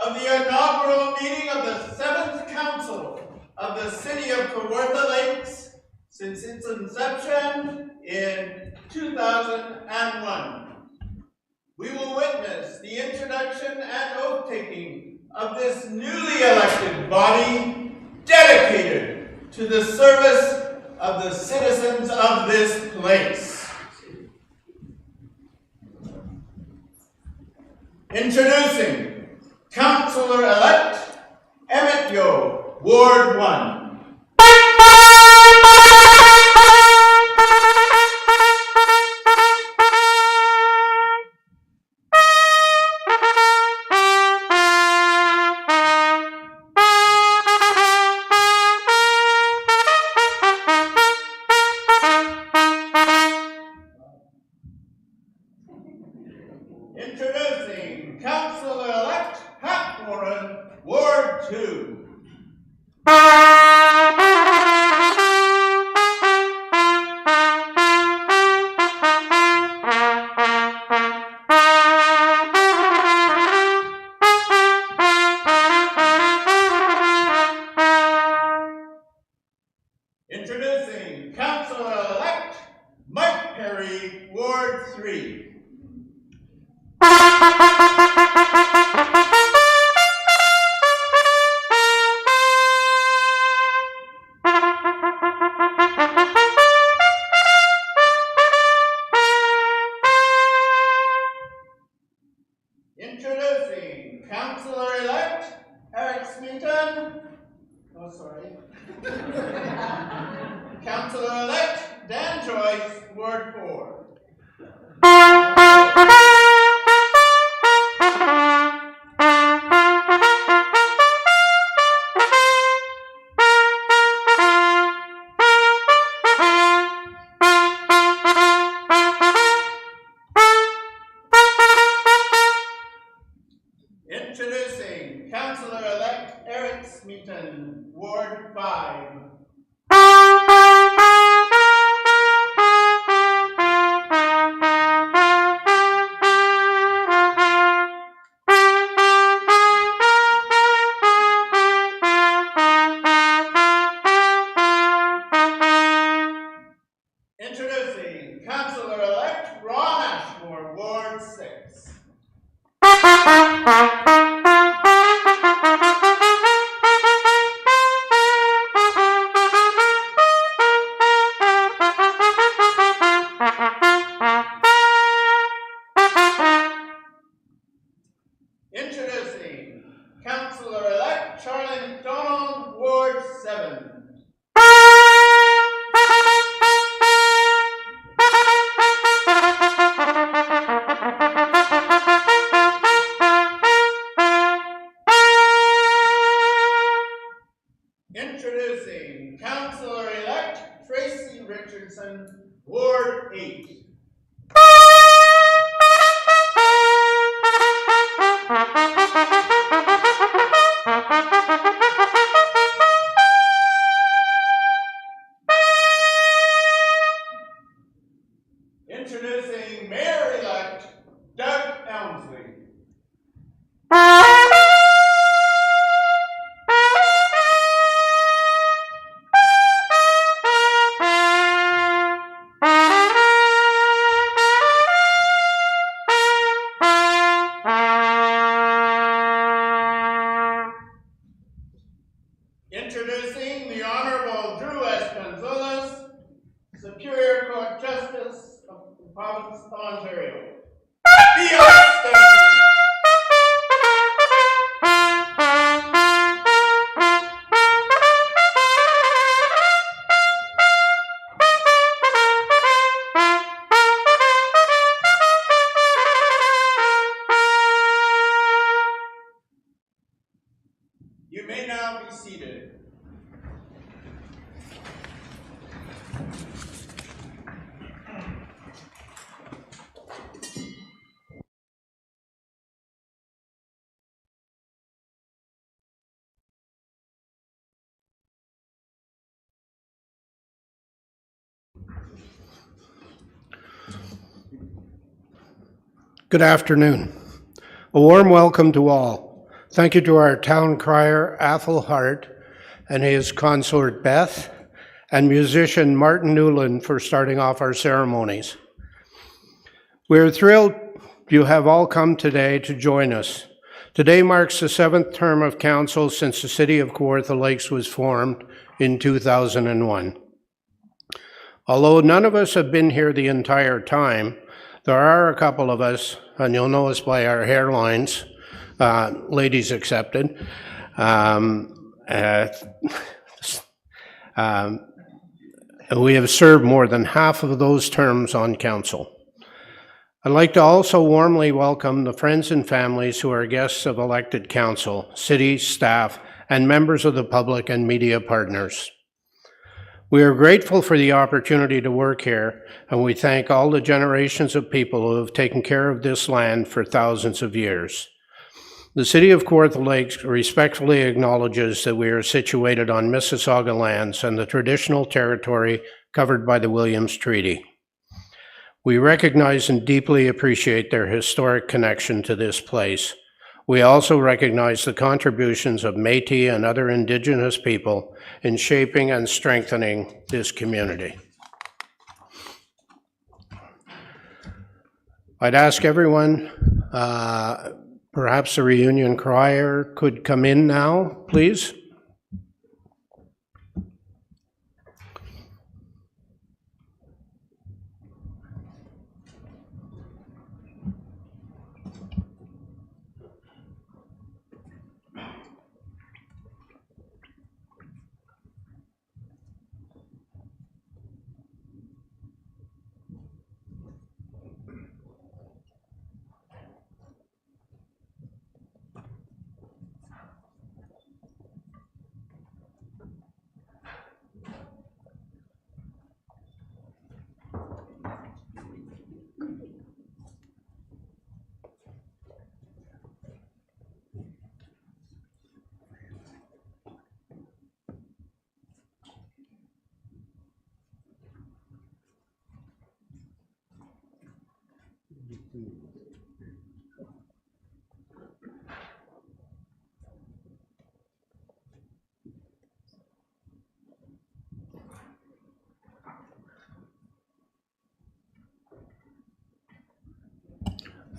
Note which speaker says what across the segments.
Speaker 1: of the inaugural meeting of the 7th Council of the City of Kawartha Lakes since its inception in 2001. We will witness the introduction and oath-taking of this newly elected body dedicated to the service of the citizens of this place. Introducing Councillor-elect Emmett, Ward 1. Introducing Councillor-elect Ashmore, Ward 2. Introducing Councillor-elect Mike Perry, Ward 3. Introducing Councillor-elect Smeaton. Oh, sorry. Councillor-elect Dan Joyce, Ward 4. Introducing Councillor-elect Smeaton, Ward 5. Introducing Councillor-elect Ron Ashmore, Ward 6. Introducing Councillor-elect Charlie McDonald, Ward 7. Introducing Councillor-elect Tracy Richardson, Ward 8. Introducing Mayor-elect Doug Elmslie. Introducing the Honourable Drew S. Gonzalez, Superior Court Justice of the Province of Ontario. Be outstanding! You may now be seated.
Speaker 2: Good afternoon. A warm welcome to all. Thank you to our town crier, Athel Hart, and his consort, Beth, and musician Martin Newland for starting off our ceremonies. We're thrilled you have all come today to join us. Today marks the 7th term of council since the city of Kawartha Lakes was formed in 2001. Although none of us have been here the entire time, there are a couple of us, and you'll know us by our hairlines, ladies accepted. We have served more than half of those terms on council. I'd like to also warmly welcome the friends and families who are guests of elected council, city staff, and members of the public and media partners. We are grateful for the opportunity to work here, and we thank all the generations of people who have taken care of this land for thousands of years. The City of Kawartha Lakes respectfully acknowledges that we are situated on Mississauga lands and the traditional territory covered by the Williams Treaty. We recognize and deeply appreciate their historic connection to this place. We also recognize the contributions of Métis and other Indigenous people in shaping and strengthening this community. I'd ask everyone, perhaps the reunion crier could come in now, please.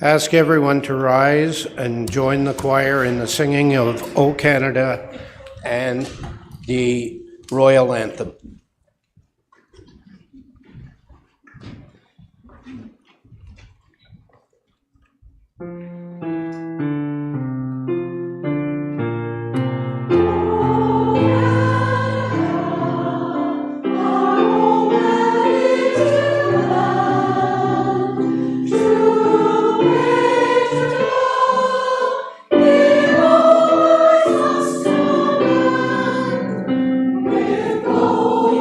Speaker 2: Ask everyone to rise and join the choir in the singing of O Canada and the Royal Anthem.
Speaker 3: Oh,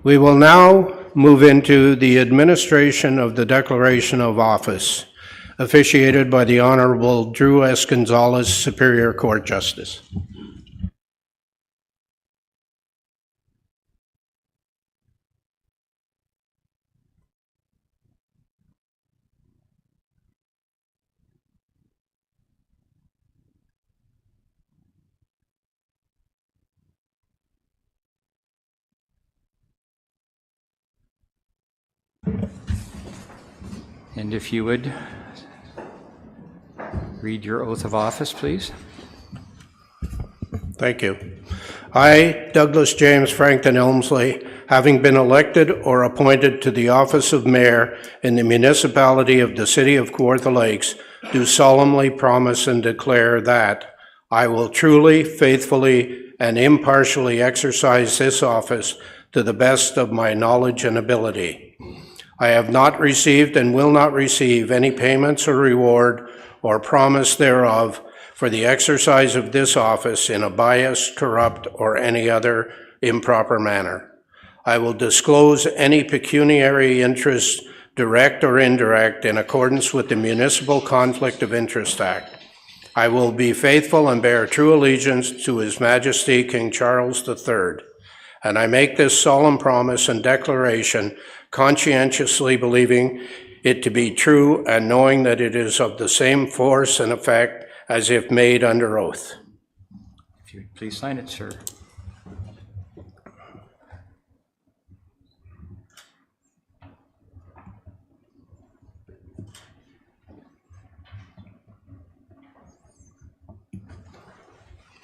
Speaker 2: We will now move into the administration of the declaration of office, officiated by the Honorable Drew S. Gonzalez, Superior Court Justice.
Speaker 3: And if you would, read your oath of office, please.
Speaker 2: Thank you. I, Douglas James Frankton Elmslie, having been elected or appointed to the office of mayor in the municipality of the city of Kawartha Lakes, do solemnly promise and declare that I will truly, faithfully, and impartially exercise this office to the best of my knowledge and ability. I have not received and will not receive any payments or reward or promise thereof for the exercise of this office in a biased, corrupt, or any other improper manner. I will disclose any pecuniary interest, direct or indirect, in accordance with the Municipal Conflict of Interest Act. I will be faithful and bear true allegiance to His Majesty King Charles III. And I make this solemn promise and declaration conscientiously believing it to be true and knowing that it is of the same force and effect as if made under oath.
Speaker 3: If you would please sign it, sir.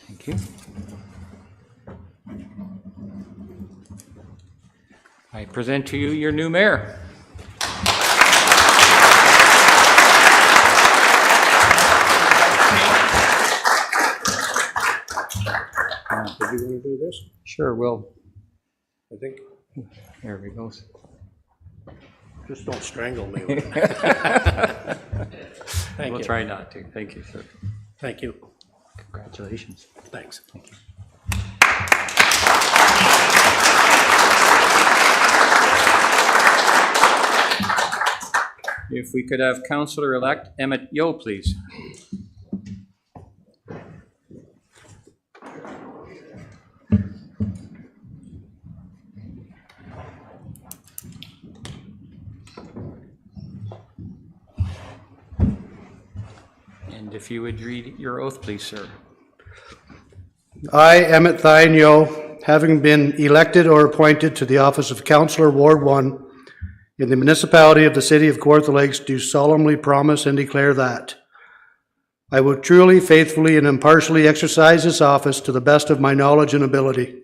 Speaker 3: Thank you. I present to you your new mayor.
Speaker 2: Did you want to do this?
Speaker 3: Sure, will.
Speaker 2: I think.
Speaker 3: There we go.
Speaker 2: Just don't strangle me. Thank
Speaker 3: We'll
Speaker 2: you.
Speaker 3: try not to. Thank you, sir.
Speaker 2: Thank you.
Speaker 3: Congratulations.
Speaker 2: Thanks.
Speaker 3: Thank you. If we could have Councillor-elect Emmett Yo, please. And if you would read your oath, please, sir.
Speaker 4: I, Emmett Yo, having been elected or appointed to the office of Councillor Ward 1 in the municipality of the city of Kawartha Lakes, do solemnly promise and declare that I will truly, faithfully, and impartially exercise this office to the best of my knowledge and ability.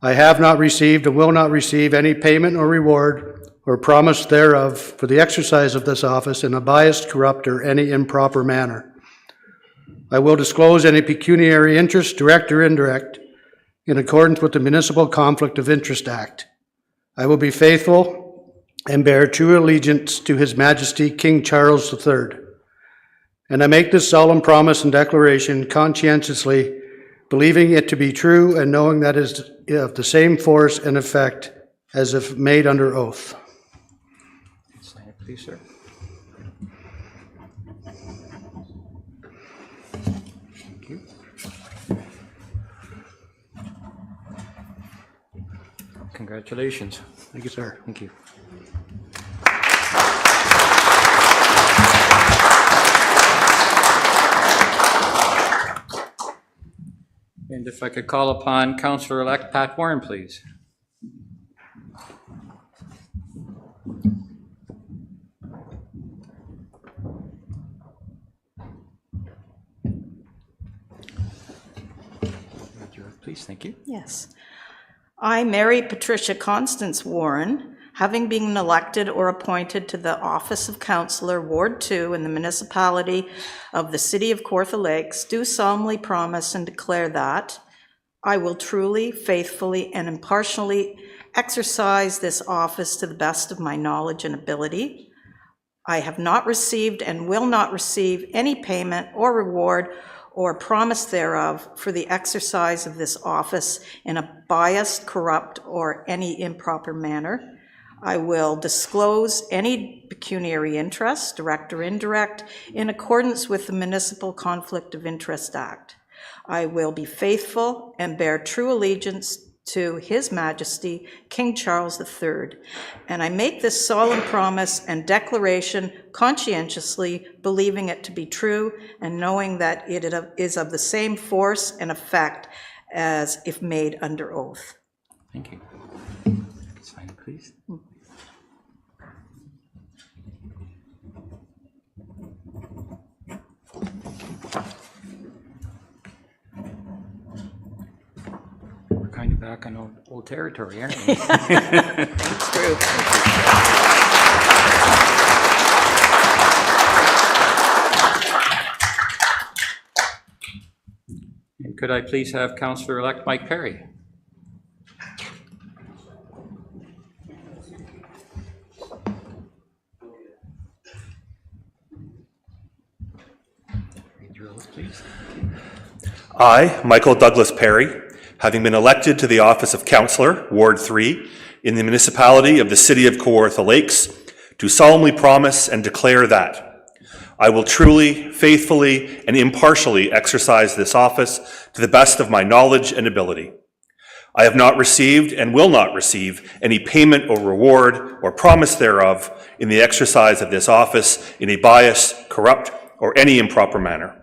Speaker 4: I have not received and will not receive any payment or reward or promise thereof for the exercise of this office in a biased, corrupt, or any improper manner. I will disclose any pecuniary interest, direct or indirect, in accordance with the Municipal Conflict of Interest Act. I will be faithful and bear true allegiance to His Majesty King Charles III. And I make this solemn promise and declaration conscientiously, believing it to be true and knowing that it is of the same force and effect as if made under oath.
Speaker 3: Sign it, please, sir. Thank you. Congratulations.
Speaker 4: Thank you, sir.
Speaker 3: Thank you. And if I could call upon Councillor-elect Pat Warren, please. Please, thank you.
Speaker 5: Yes. I, Mary Patricia Constance Warren, having been elected or appointed to the office of Councillor, Ward 2 in the municipality of the City of Kawartha Lakes, do solemnly promise and declare that I will truly, faithfully, and impartially exercise this office to the best of my knowledge and ability. I have not received and will not receive any payment or reward or promise thereof for the exercise of this office in a biased, corrupt, or any improper manner. I will disclose any pecuniary interest, direct or indirect, in accordance with the Municipal Conflict of Interest Act. I will be faithful and bear true allegiance to His Majesty, King Charles III. And I make this solemn promise and declaration conscientiously, believing it to be true and knowing that it is of the same force and effect as if made under oath.
Speaker 3: Thank you. Sign it, please. We're kind of back on old territory, aren't we?
Speaker 5: It's true.
Speaker 3: And could I please have Councillor-elect Mike Perry? Read your oath, please.
Speaker 6: I, Michael Douglas Perry, having been elected to the office of Councillor, Ward 3, in the municipality of the City of Kawartha Lakes, do solemnly promise and declare that I will truly, faithfully, and impartially exercise this office to the best of my knowledge and ability. I have not received and will not receive any payment or reward or promise thereof in the exercise of this office in a biased, corrupt, or any improper manner.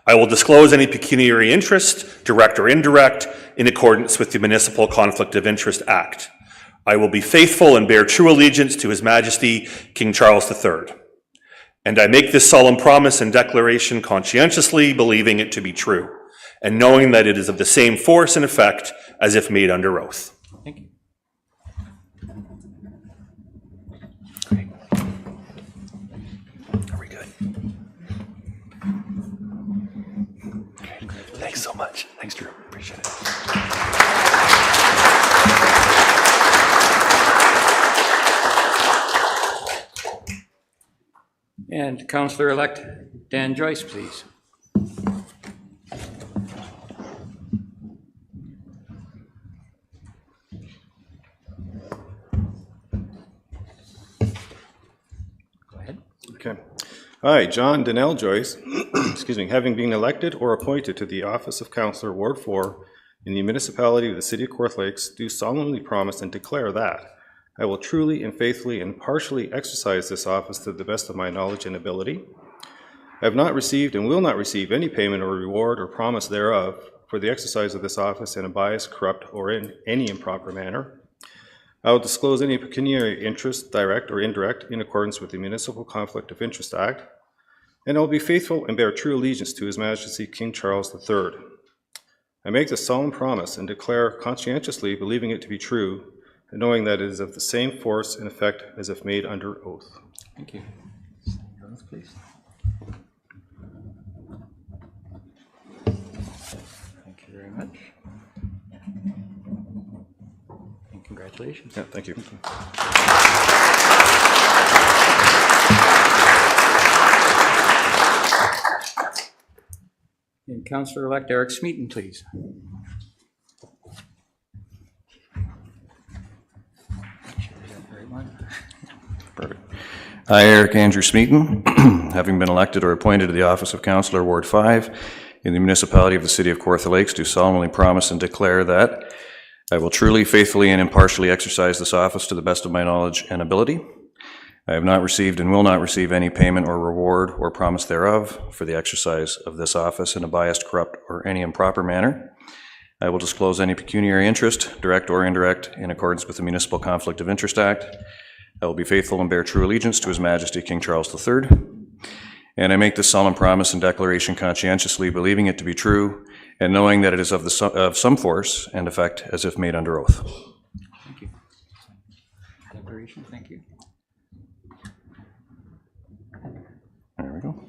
Speaker 6: I will disclose any pecuniary interest, direct or indirect, in accordance with the Municipal Conflict of Interest Act. I will be faithful and bear true allegiance to His Majesty, King Charles III. And I make this solemn promise and declaration conscientiously, believing it to be true, and knowing that it is of the same force and effect as if made under oath.
Speaker 3: Thank you.
Speaker 6: Great. Are we good? Thanks so much. Thanks, Drew. Appreciate it.
Speaker 3: And Councillor-elect Dan Joyce, please. Go ahead.
Speaker 7: Okay. Hi, John Donnell Joyce, excuse me, having been elected or appointed to the office of Councillor, Ward 4, in the municipality of the City of Kawartha Lakes, do solemnly promise and declare that I will truly and faithfully and impartially exercise this office to the best of my knowledge and ability. I have not received and will not receive any payment or reward or promise thereof for the exercise of this office in a biased, corrupt, or in any improper manner. I will disclose any pecuniary interest, direct or indirect, in accordance with the Municipal Conflict of Interest Act, and I will be faithful and bear true allegiance to His Majesty King Charles III. I make this solemn promise and declare conscientiously, believing it to be true, and knowing that it is of the same force and effect as if made under oath.
Speaker 3: Thank you. Your oath, please. very much. And congratulations.
Speaker 7: Yeah, thank you.
Speaker 3: And Councillor-elect Eric Smeaton, please.
Speaker 8: Perfect. I, Eric Andrew Smeaton, having been elected or appointed to the office of Councillor Ward 5 in the municipality of the City of Kawartha Lakes, do solemnly promise and declare that I will truly, faithfully, and impartially exercise this office to the best of my knowledge and ability. I have not received and will not receive any payment or reward or promise thereof for the exercise of this office in a biased, corrupt, or any improper manner. I will disclose any pecuniary interest, direct or indirect, in accordance with the Municipal Conflict of Interest Act. I will be faithful and bear true allegiance to His Majesty King Charles III. And I make this solemn promise and declaration conscientiously, believing it to be true, and knowing that it is of some force and effect as if made under oath.
Speaker 3: Thank you. Declaration, thank you.
Speaker 8: There we go.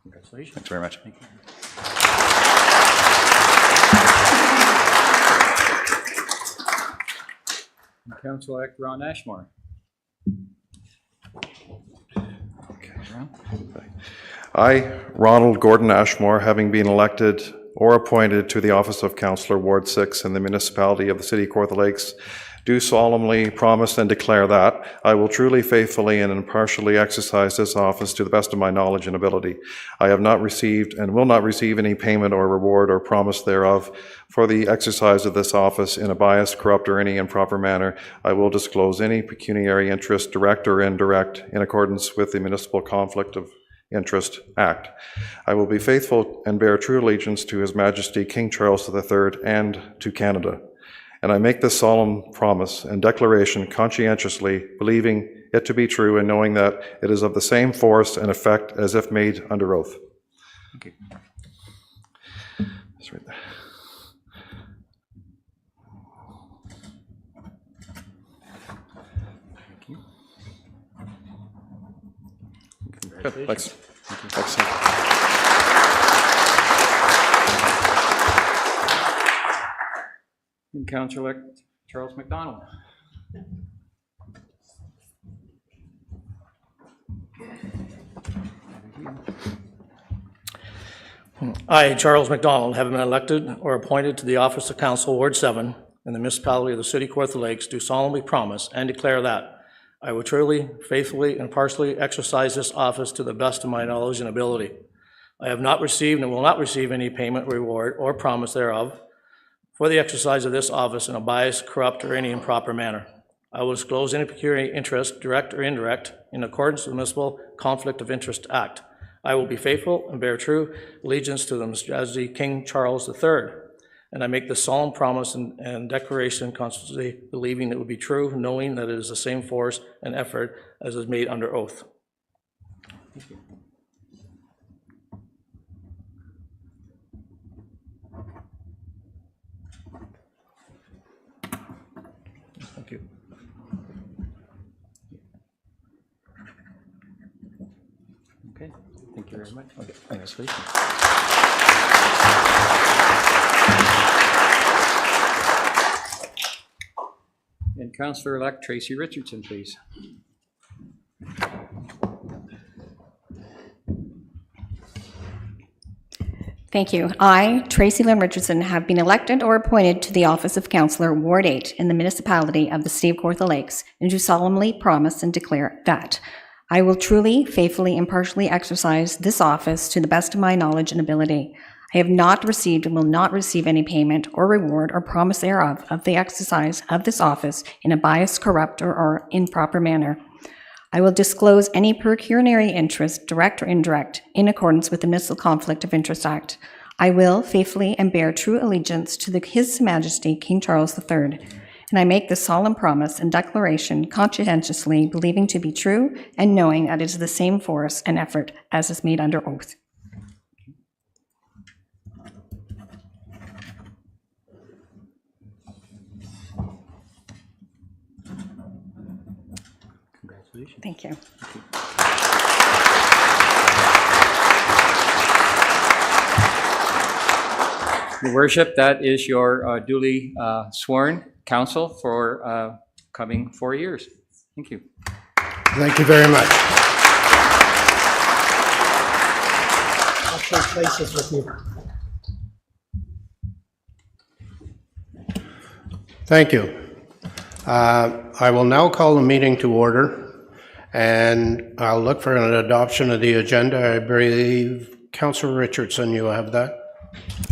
Speaker 3: Congratulations.
Speaker 8: Thanks very much.
Speaker 3: Thank you. And Councillor-elect Ron Ashmore.
Speaker 9: I, Ronald Gordon Ashmore, having been elected or appointed to the office of Councillor Ward 6 in the municipality of the City of Kawartha Lakes, do solemnly promise and declare that I will truly, faithfully, and impartially exercise this office to the best of my knowledge and ability. I have not received and will not receive any payment or reward or promise thereof for the exercise of this office in a biased, corrupt, or any improper manner. I will disclose any pecuniary interest, direct or indirect, in accordance with the Municipal Conflict of Interest Act. I will be faithful and bear true allegiance to His Majesty King Charles III and to Canada. And I make this solemn promise and declaration conscientiously, believing it to be true and knowing that it is of the same force and effect as if made under oath.
Speaker 3: Okay.
Speaker 9: That's right there.
Speaker 3: Thank you.
Speaker 9: Good,
Speaker 3: Congratulations.
Speaker 9: thanks. Thanks.
Speaker 3: And Councillor-elect Charles McDonald.
Speaker 10: I, Charles McDonald, having been elected or appointed to the office of Council Ward 7 in the municipality of the City of Kawartha Lakes, do solemnly promise and declare that I will truly, faithfully, and impartially exercise this office to the best of my knowledge and ability. I have not received and will not receive any payment, reward, or promise thereof for the exercise of this office in a biased, corrupt, or any improper manner. I will disclose any pecuniary interest, direct or indirect, in accordance with the Municipal Conflict of Interest Act. I will be faithful and bear true allegiance to the Majesty King Charles III. And I make this solemn promise and declaration constantly believing it will be true, knowing that it is the same force and effort as is made under oath.
Speaker 3: Thank you.
Speaker 10: Thank you.
Speaker 3: Okay, thank you very much. Okay, congratulations. And Councillor-elect Tracy Richardson, please.
Speaker 11: Thank you. I, Tracy Lynn Richardson, have been elected or appointed to the office of Councillor Ward 8 in the municipality of the City of Kawartha Lakes, and do solemnly promise and declare that I will truly, faithfully, impartially exercise this office to the best of my knowledge and ability. I have not received and will not receive any payment or reward or promise thereof of the exercise of this office in a biased, corrupt, or improper manner. I will disclose any pecuniary interest, direct or indirect, in accordance with the Municipal Conflict of Interest Act. I will faithfully and bear true allegiance to His Majesty King Charles III. And I make this solemn promise and declaration conscientiously, believing to be true and knowing that it is the same force and effort as is made under oath.
Speaker 3: Congratulations.
Speaker 11: Thank you.
Speaker 3: Your worship, that is your duly sworn council for coming 4 years. Thank you.
Speaker 2: Thank you very much.
Speaker 12: I'll trade places with you.
Speaker 2: Thank you. I will now call the meeting to order, and I'll look for an adoption of the agenda. I believe, Councillor Richardson, you have that?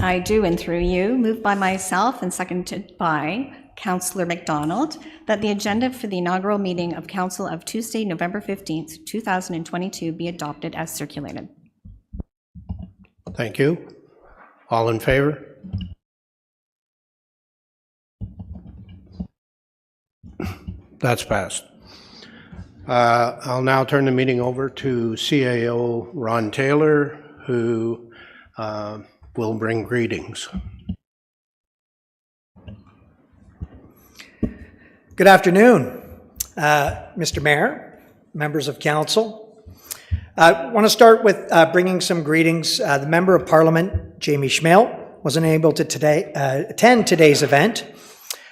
Speaker 11: I do, and through you, moved by myself and seconded by Councillor McDonald, that the agenda for the inaugural meeting of Council of Tuesday, November 15th, 2022 be adopted as circulated.
Speaker 2: Thank you. All in favor? That's passed. I'll now turn the meeting over to CAO Ron Taylor, who will bring greetings.
Speaker 12: Good afternoon, Mr. Mayor, members of council. I want to start with bringing some greetings. The Member of Parliament, Jamie Schmale, wasn't able to attend today's event,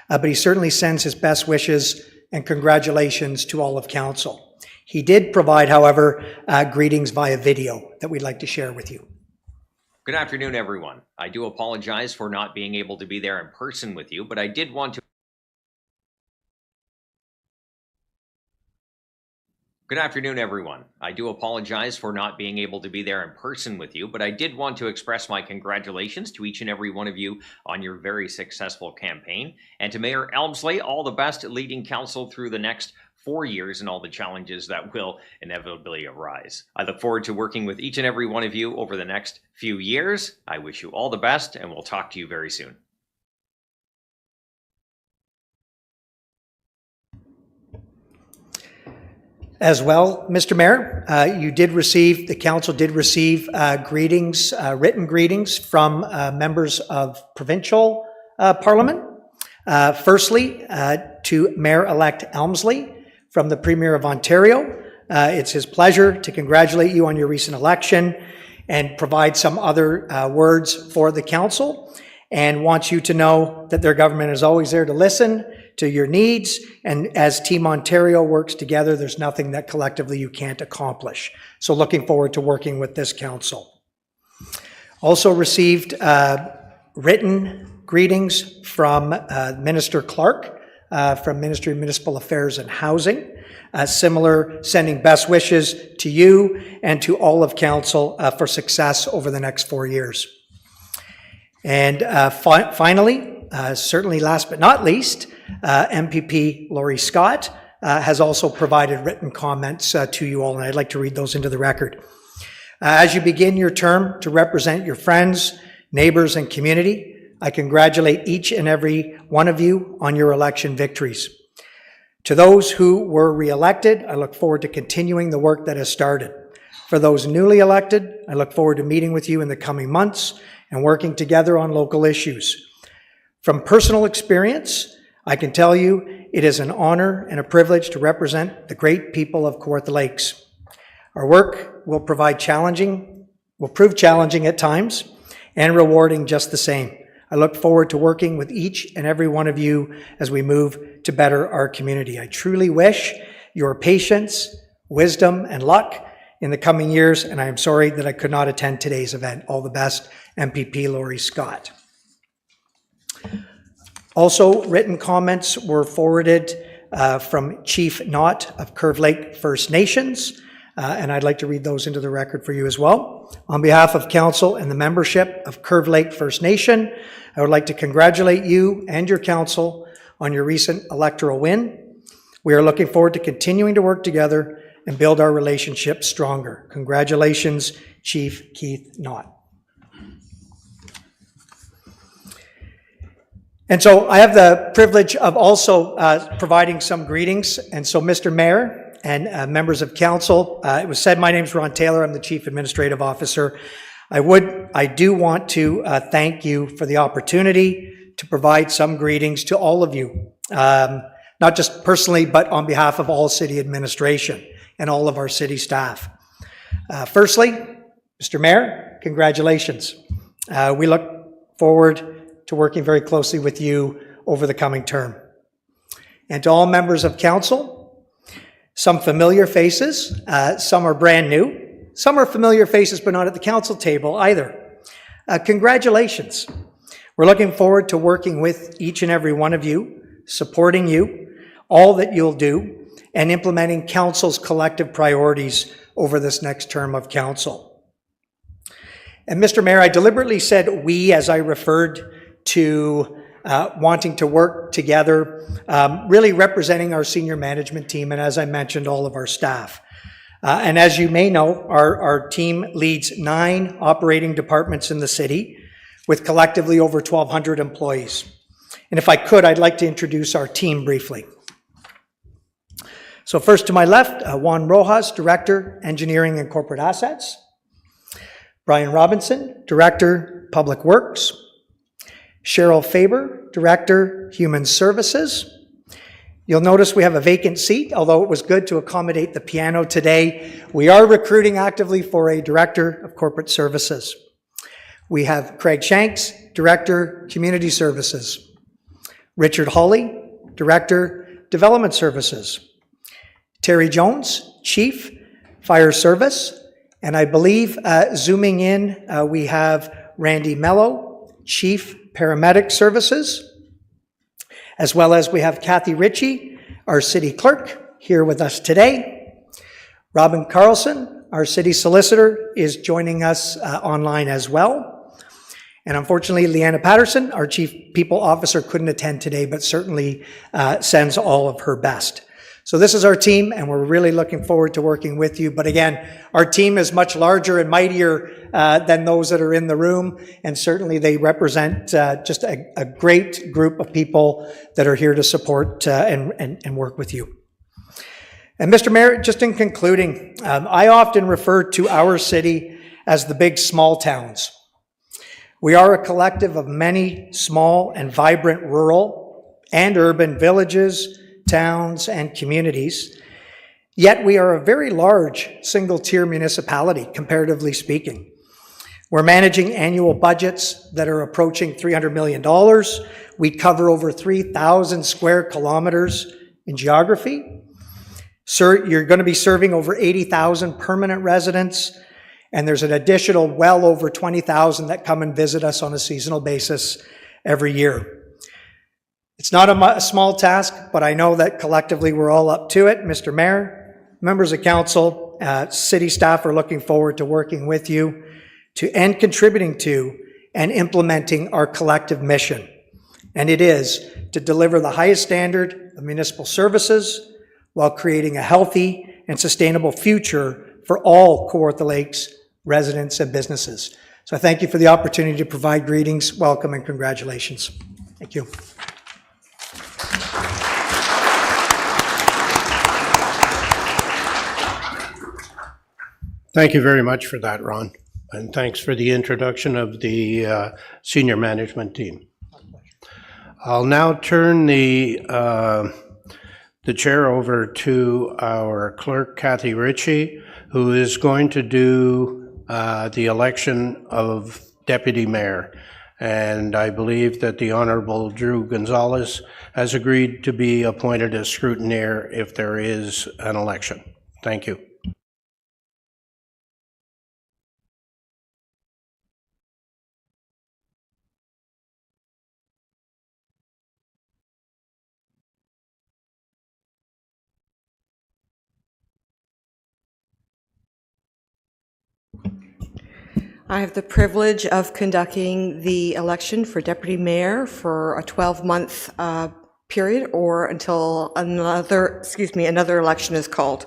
Speaker 12: but he certainly sends his best wishes and congratulations to all of council. He did provide, however, greetings via video that we'd like to share with you.
Speaker 13: Good afternoon, everyone. I do apologize for not being able to be there in person with you, but I did want to Good afternoon, everyone. I do apologize for not being able to be there in person with you, but I did want to express my congratulations to each and every one of you on your very successful campaign. And to Mayor Elmslie, all the best at leading council through the next 4 years and all the challenges that will inevitably arise. I look forward to working with each and every one of you over the next few years. I wish you all the best, and we'll talk to you very soon.
Speaker 12: As well, Mr. Mayor, the council did receive greetings, written greetings from members of provincial parliament. Firstly, to Mayor-elect Elmslie from the Premier of Ontario. It's his pleasure to congratulate you on your recent election and provide some other words for the council, and wants you to know that their government is always there to listen to your needs, and as Team Ontario works together, there's nothing that collectively you can't accomplish. So looking forward to working with this council. Also received written greetings from Minister Clark from Ministry of Municipal Affairs and Housing. Similar, sending best wishes to you and to all of council for success over the next 4 years. And finally, certainly last but not least, MPP Laurie Scott has also provided written comments to you all, and I'd like to read those into the record. As you begin your term to represent your friends, neighbors, and community, I congratulate each and every one of you on your election victories. To those who were re-elected, I look forward to continuing the work that has started. For those newly elected, I look forward to meeting with you in the coming months and working together on local issues. From personal experience, I can tell you it is an honor and a privilege to represent the great people of Kawartha Lakes. Our work will prove challenging at times and rewarding just the same. I look forward to working with each and every one of you as we move to better our community. I truly wish your patience, wisdom, and luck in the coming years, and I am sorry that I could not attend today's event. All the best, MPP Laurie Scott. Also, written comments were forwarded from Chief Knott of Curve Lake First Nations, and I'd like to read those into the record for you as well. On behalf of council and the membership of Curve Lake First Nation, I would like to congratulate you and your council on your recent electoral win. We are looking forward to continuing to work together and build our relationship stronger. Congratulations, Chief Keith Knott. And so I have the privilege of also providing some greetings. And so, Mr. Mayor and members of council, it was said my name is Ron Taylor. I'm the Chief Administrative Officer. I do want to thank you for the opportunity to provide some greetings to all of you, not just personally, but on behalf of all city administration and all of our city staff. Firstly, Mr. Mayor, congratulations. We look forward to working very closely with you over the coming term. And to all members of council, some familiar faces, some are brand new, some are familiar faces but not at the council table either. Congratulations. We're looking forward to working with each and every one of you, supporting you, all that you'll do, and implementing council's collective priorities over this next term of council. And Mr. Mayor, I deliberately said we as I referred to wanting to work together, really representing our senior management team, and as I mentioned, all of our staff. And as you may know, our team leads 9 operating departments in the city with collectively over 1,200 employees. And if I could, I'd like to introduce our team briefly. So first to my left, Juan Rojas, Director, Engineering and Corporate Assets. Brian Robinson, Director, Public Works. Cheryl Faber, Director, Human Services. You'll notice we have a vacant seat, although it was good to accommodate the piano today. We are recruiting actively for a Director of Corporate Services. We have Craig Shanks, Director, Community Services. Richard Hawley, Director, Development Services. Terry Jones, Chief, Fire Service. And I believe zooming in, we have Randy Mello, Chief, Paramedic Services. As well as we have Kathy Ritchie, our City Clerk, here with us today. Robin Carlson, our City Solicitor, is joining us online as well. And unfortunately, Leanna Patterson, our Chief People Officer, couldn't attend today, but certainly sends all of her best. So this is our team, and we're really looking forward to working with you. But again, our team is much larger and mightier than those that are in the room, and certainly they represent just a great group of people that are here to support and work with you. And Mr. Mayor, just in concluding, I often refer to our city as the big small towns. We are a collective of many small and vibrant rural and urban villages, towns, and communities. Yet we are a very large single-tier municipality, comparatively speaking. We're managing annual budgets that are approaching $300 million. We cover over 3,000 square kilometers in geography. Sir, you're going to be serving over 80,000 permanent residents, and there's an additional well over 20,000 that come and visit us on a seasonal basis every year. It's not a small task, but I know that collectively we're all up to it. Mr. Mayor, members of council, city staff are looking forward to working with you and contributing to and implementing our collective mission. And it is to deliver the highest standard of municipal services while creating a healthy and sustainable future for all Kawartha Lakes residents and businesses. So I thank you for the opportunity to provide greetings, welcome, and congratulations. Thank you.
Speaker 2: Thank you very much for that, Ron. And thanks for the introduction of the senior management team. I'll now turn the chair over to our clerk, Kathy Ritchie, who is going to do the election of deputy mayor. And I believe that the Honorable Drew Gonzalez has agreed to be appointed as scrutineer if there is an election. Thank you.
Speaker 14: I have the privilege of conducting the election for deputy mayor for a 12-month period or until another election is called.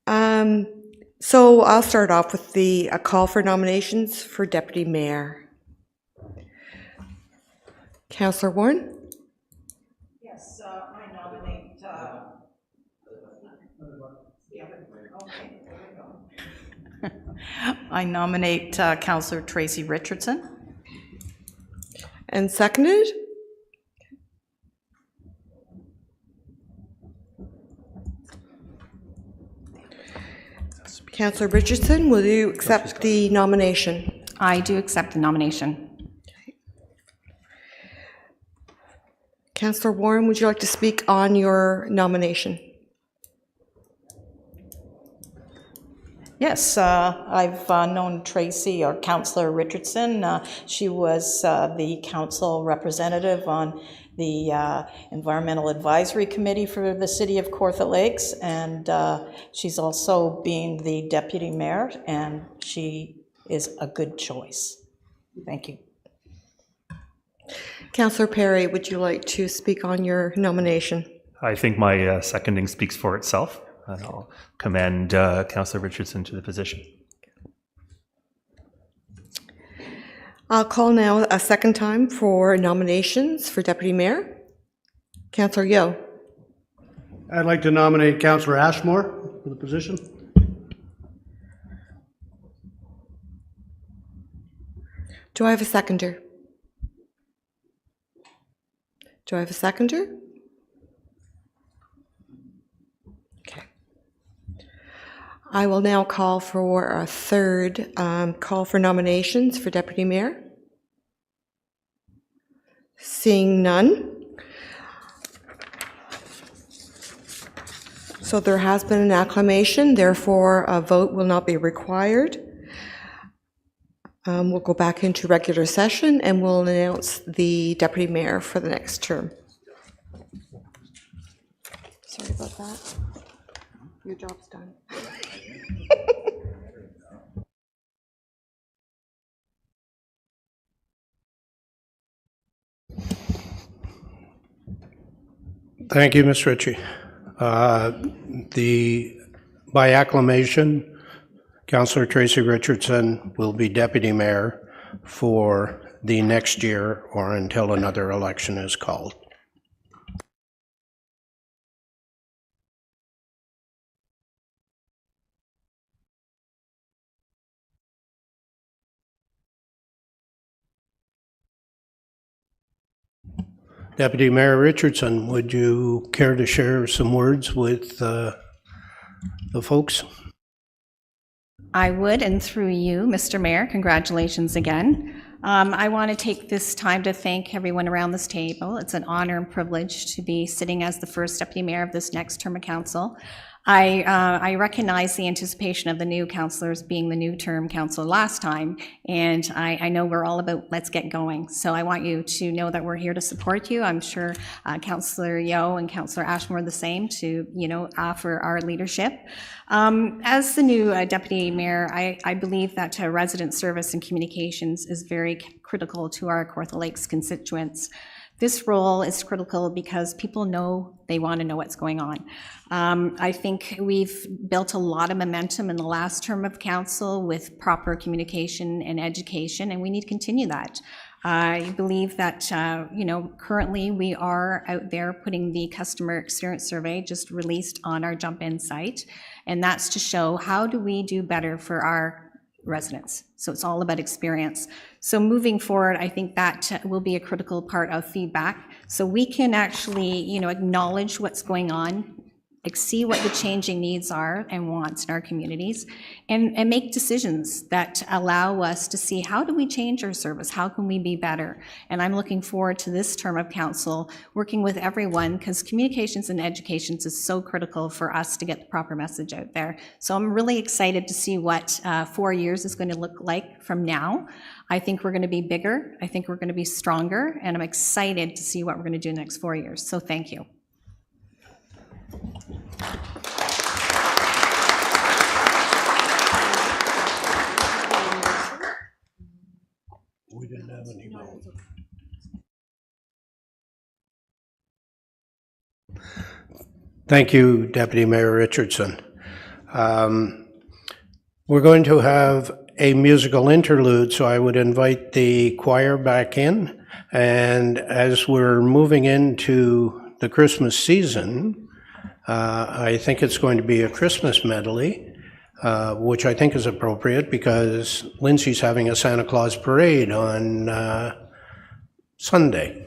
Speaker 14: So I'll start off with a call for nominations for deputy mayor. Councillor Warren?
Speaker 5: Yes, I nominate. I nominate Councillor Tracy Richardson.
Speaker 14: And seconded? Councillor Richardson, will you accept the nomination?
Speaker 11: I do accept the nomination.
Speaker 14: Councillor Warren, would you like to speak on your nomination?
Speaker 5: Yes, I've known Tracy, or Councillor Richardson. She was the council representative on the Environmental Advisory Committee for the City of Kawartha Lakes, and she's also been the deputy mayor, and she is a good choice. Thank you.
Speaker 14: Councillor Perry, would you like to speak on your nomination?
Speaker 6: I think my seconding speaks for itself. And I'll commend Councillor Richardson to the position.
Speaker 14: I'll call now a second time for nominations for deputy mayor. Councillor Yeo.
Speaker 4: I'd like to nominate Councillor Ashmore for the position.
Speaker 14: Do I have a seconder? Do I have a seconder? Okay. I will now call for a third call for nominations for deputy mayor. Seeing none. So there has been an acclamation, therefore a vote will not be required. We'll go back into regular session and we'll announce the deputy mayor for the next term. Sorry about that. Your job's done.
Speaker 2: Thank you, Ms. Ritchie. By acclamation, Councillor Tracy Richardson will be deputy mayor for the next year or until another election is called. Deputy Mayor Richardson, would you care to share some words with the folks?
Speaker 11: I would, and through you, Mr. Mayor, congratulations again. I want to take this time to thank everyone around this table. It's an honor and privilege to be sitting as the first deputy mayor of this next term of council. I recognize the anticipation of the new councillors being the new term council last time, and I know we're all about let's get going. So I want you to know that we're here to support you. I'm sure Councillor Yeo and Councillor Ashmore the same to, offer our leadership. As the new deputy mayor, I believe that resident service and communications is very critical to our Kawartha Lakes constituents. This role is critical because people know they want to know what's going on. I think we've built a lot of momentum in the last term of council with proper communication and education, and we need to continue that. I believe that, currently we are out there putting the customer experience survey just released on our Jump In site, and that's to show how do we do better for our residents. So it's all about experience. So moving forward, I think that will be a critical part of feedback. So we can actually, acknowledge what's going on, see what the changing needs are and wants in our communities, and make decisions that allow us to see how do we change our service, how can we be better. And I'm looking forward to this term of council, working with everyone, because communications and education is so critical for us to get the proper message out there. So I'm really excited to see what 4 years is going to look like from now. I think we're going to be bigger, I think we're going to be stronger, and I'm excited to see what we're going to do in the next 4 years. So thank you.
Speaker 2: We didn't have any vote. Thank you, Deputy Mayor Richardson. We're going to have a musical interlude, so I would invite the choir back in. And as we're moving into the Christmas season, I think it's going to be a Christmas medley, which I think is appropriate because Lindsay's having a Santa Claus parade on Sunday.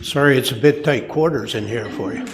Speaker 2: Sorry, it's a bit tight quarters in here for you.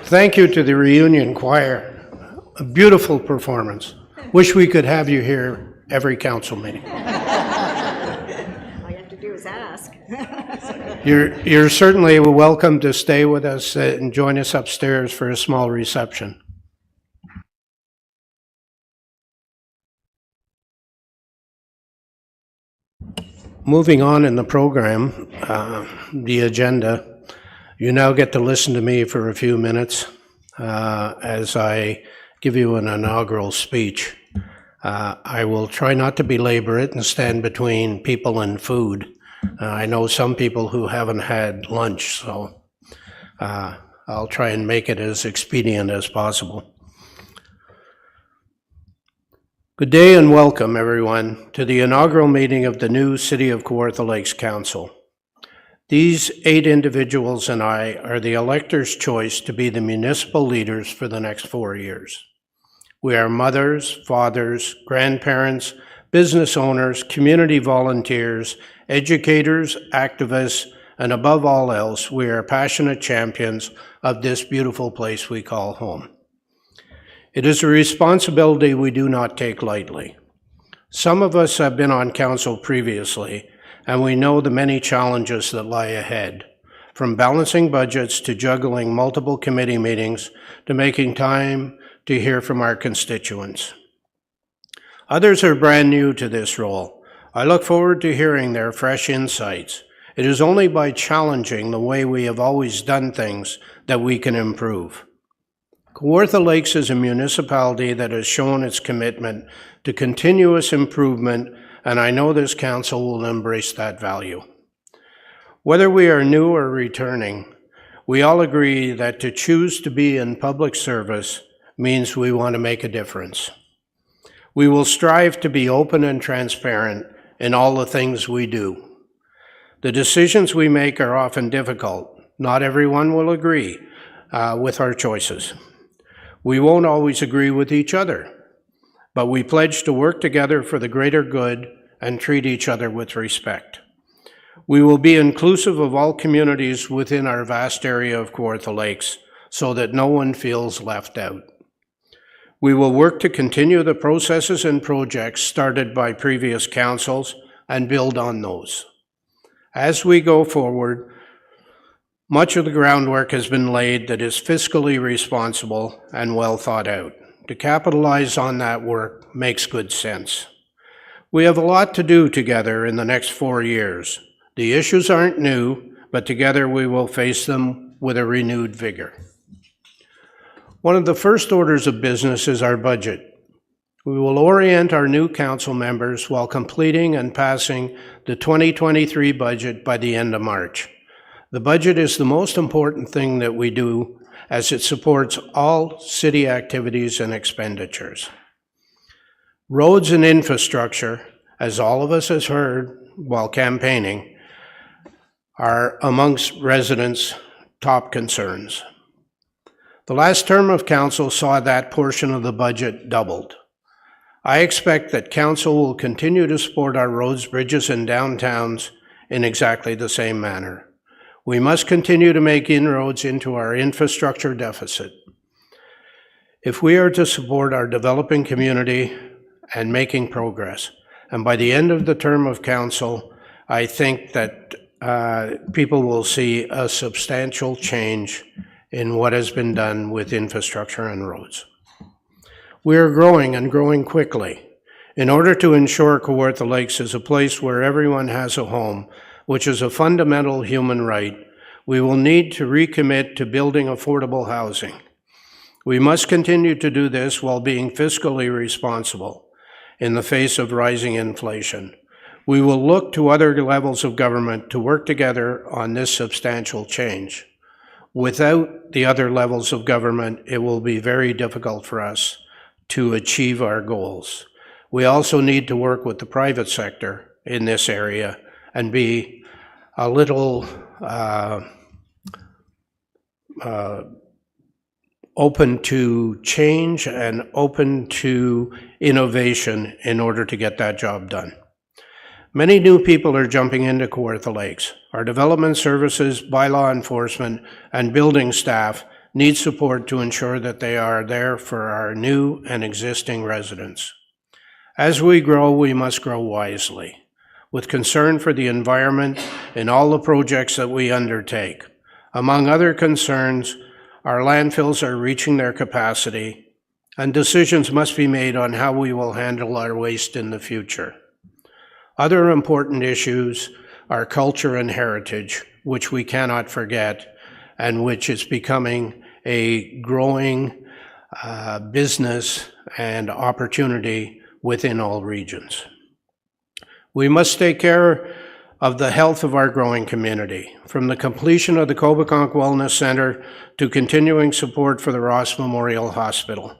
Speaker 2: Thank you to the reunion choir. A beautiful performance. Wish we could have you here every council meeting.
Speaker 11: All you have to do is ask.
Speaker 2: You're certainly welcome to stay with us and join us upstairs for a small reception. Moving on in the program, the agenda, you now get to listen to me for a few minutes as I give you an inaugural speech. I will try not to belabor it and stand between people and food. I know some people who haven't had lunch, so I'll try and make it as expedient as possible. Good day and welcome, everyone, to the inaugural meeting of the new City of Kawartha Lakes Council. These 8 individuals and I are the electors' choice to be the municipal leaders for the next 4 years. We are mothers, fathers, grandparents, business owners, community volunteers, educators, activists, and above all else, we are passionate champions of this beautiful place we call home. It is a responsibility we do not take lightly. Some of us have been on council previously, and we know the many challenges that lie ahead, from balancing budgets to juggling multiple committee meetings to making time to hear from our constituents. Others are brand new to this role. I look forward to hearing their fresh insights. It is only by challenging the way we have always done things that we can improve. Kawartha Lakes is a municipality that has shown its commitment to continuous improvement, and I know this council will embrace that value. Whether we are new or returning, we all agree that to choose to be in public service means we want to make a difference. We will strive to be open and transparent in all the things we do. The decisions we make are often difficult. Not everyone will agree with our choices. We won't always agree with each other, but we pledge to work together for the greater good and treat each other with respect. We will be inclusive of all communities within our vast area of Kawartha Lakes so that no one feels left out. We will work to continue the processes and projects started by previous councils and build on those. As we go forward, much of the groundwork has been laid that is fiscally responsible and well thought out. To capitalize on that work makes good sense. We have a lot to do together in the next 4 years. The issues aren't new, but together we will face them with a renewed vigor. One of the first orders of business is our budget. We will orient our new council members while completing and passing the 2023 budget by the end of March. The budget is the most important thing that we do as it supports all city activities and expenditures. Roads and infrastructure, as all of us has heard while campaigning, are amongst residents' top concerns. The last term of council saw that portion of the budget doubled. I expect that council will continue to support our roads, bridges, and downtowns in exactly the same manner. We must continue to make inroads into our infrastructure deficit. If we are to support our developing community and making progress, and by the end of the term of council, I think that people will see a substantial change in what has been done with infrastructure and roads. We are growing and growing quickly. In order to ensure Kawartha Lakes is a place where everyone has a home, which is a fundamental human right, we will need to recommit to building affordable housing. We must continue to do this while being fiscally responsible in the face of rising inflation. We will look to other levels of government to work together on this substantial change. Without the other levels of government, it will be very difficult for us to achieve our goals. We also need to work with the private sector in this area and be a little open to change and open to innovation in order to get that job done. Many new people are jumping into Kawartha Lakes. Our development services, bylaw enforcement, and building staff need support to ensure that they are there for our new and existing residents. As we grow, we must grow wisely, with concern for the environment in all the projects that we undertake. Among other concerns, our landfills are reaching their capacity, and decisions must be made on how we will handle our waste in the future. Other important issues are culture and heritage, which we cannot forget, and which is becoming a growing business and opportunity within all regions. We must take care of the health of our growing community, from the completion of the Cobeconk Wellness Centre to continuing support for the Ross Memorial Hospital.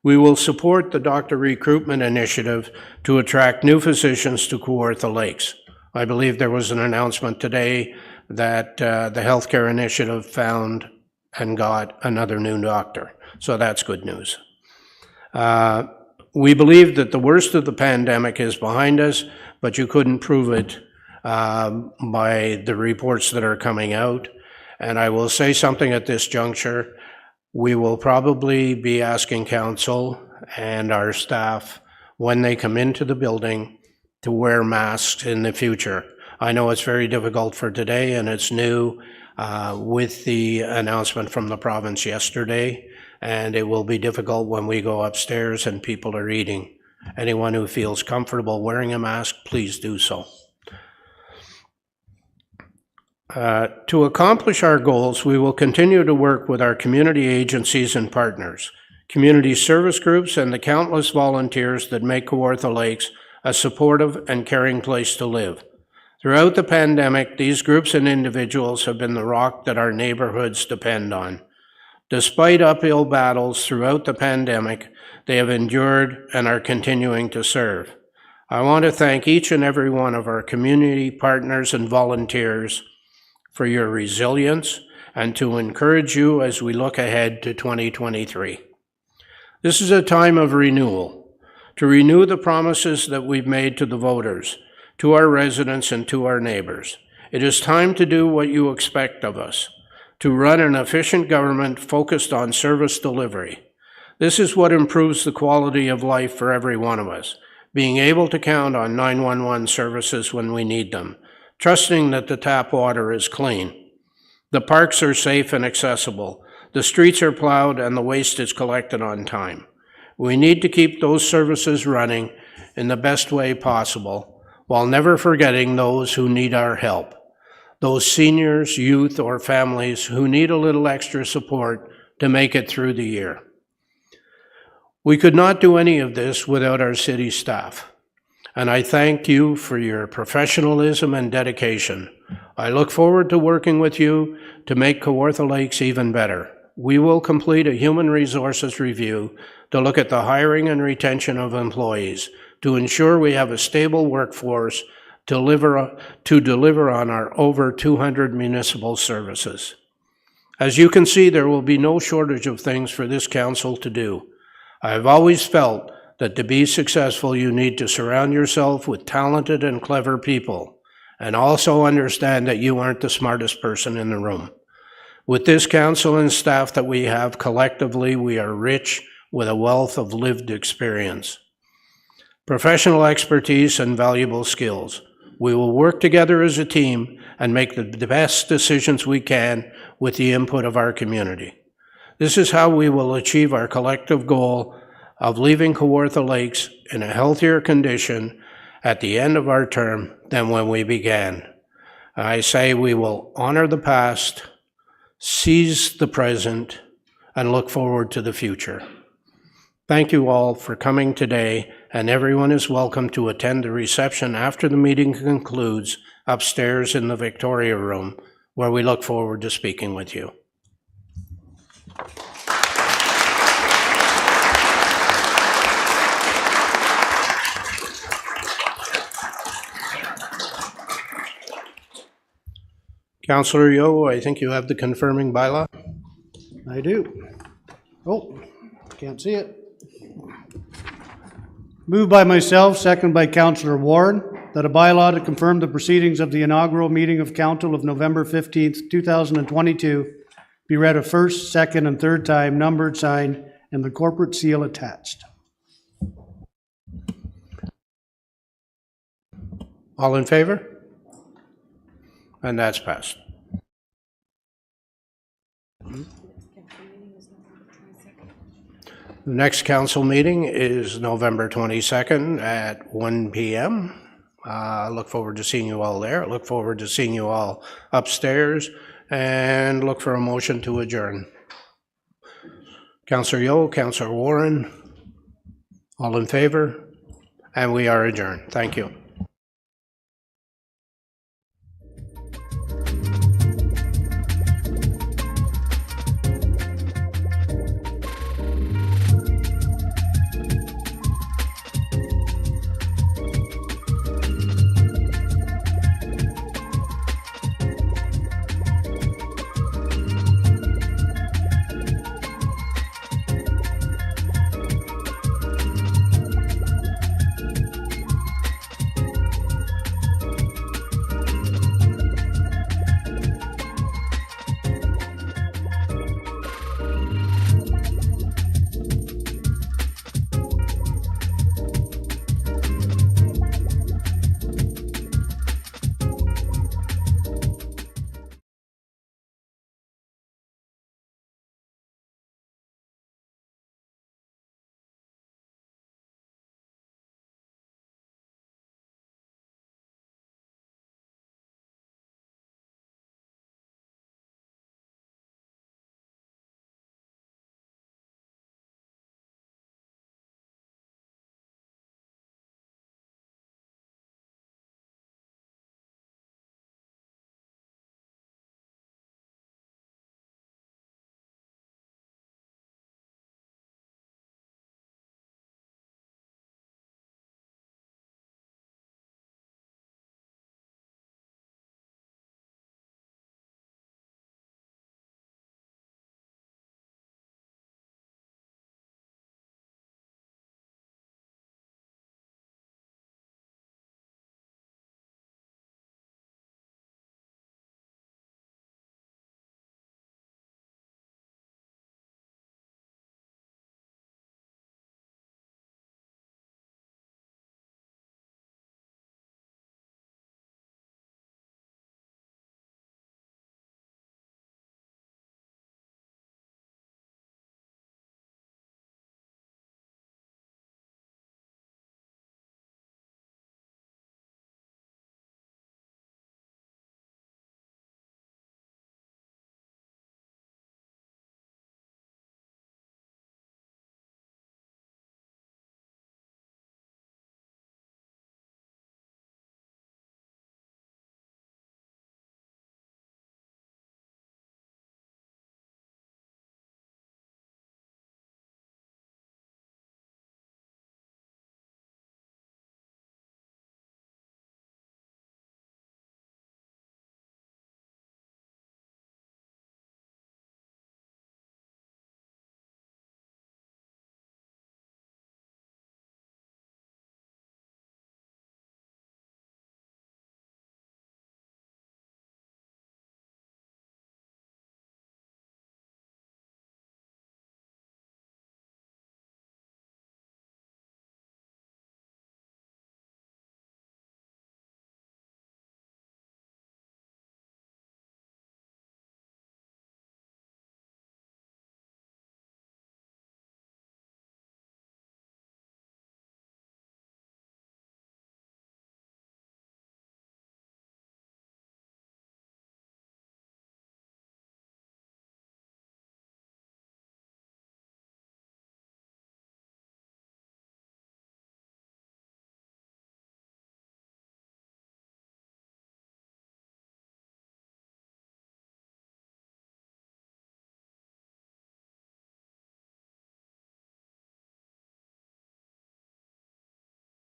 Speaker 2: We will support the doctor recruitment initiative to attract new physicians to Kawartha Lakes. I believe there was an announcement today that the healthcare initiative found and got another new doctor, so that's good news. We believe that the worst of the pandemic is behind us, but you couldn't prove it by the reports that are coming out. And I will say something at this juncture. We will probably be asking council and our staff when they come into the building to wear masks in the future. I know it's very difficult for today and it's new with the announcement from the province yesterday, and it will be difficult when we go upstairs and people are eating. Anyone who feels comfortable wearing a mask, please do so. To accomplish our goals, we will continue to work with our community agencies and partners, community service groups, and the countless volunteers that make Kawartha Lakes a supportive and caring place to live. Throughout the pandemic, these groups and individuals have been the rock that our neighborhoods depend on. Despite uphill battles throughout the pandemic, they have endured and are continuing to serve. I want to thank each and every one of our community partners and volunteers for your resilience and to encourage you as we look ahead to 2023. This is a time of renewal, to renew the promises that we've made to the voters, to our residents, and to our neighbors. It is time to do what you expect of us, to run an efficient government focused on service delivery. This is what improves the quality of life for every one of us, being able to count on 911 services when we need them, trusting that the tap water is clean. The parks are safe and accessible. The streets are plowed and the waste is collected on time. We need to keep those services running in the best way possible, while never forgetting those who need our help. Those seniors, youth, or families who need a little extra support to make it through the year. We could not do any of this without our city staff, and I thank you for your professionalism and dedication. I look forward to working with you to make Kawartha Lakes even better. We will complete a human resources review to look at the hiring and retention of employees, to ensure we have a stable workforce to deliver on our over 200 municipal services. As you can see, there will be no shortage of things for this council to do. I have always felt that to be successful, you need to surround yourself with talented and clever people, and also understand that you aren't the smartest person in the room. With this council and staff that we have collectively, we are rich with a wealth of lived experience, professional expertise, and valuable skills. We will work together as a team and make the best decisions we can with the input of our community. This is how we will achieve our collective goal of leaving Kawartha Lakes in a healthier condition at the end of our term than when we began. I say we will honor the past, seize the present, and look forward to the future. Thank you all for coming today, and everyone is welcome to attend the reception after the meeting concludes upstairs in the Victoria Room, where we look forward to speaking with you. Councillor Yeo, I think you have the confirming bylaw.
Speaker 4: I do. Oh, can't see it. Moved by myself, second by Councillor Warren, that a bylaw to confirm the proceedings of the inaugural meeting of council of November 15th, 2022 be read a first, second, and third time, numbered, signed, and the corporate seal attached.
Speaker 2: All in favor? And that's passed. The next council meeting is November 22nd at 1 p.m. I look forward to seeing you all there. I look forward to seeing you all upstairs, and look for a motion to adjourn. Councillor Yeo, Councillor Warren, all in favor? And we are adjourned. Thank you.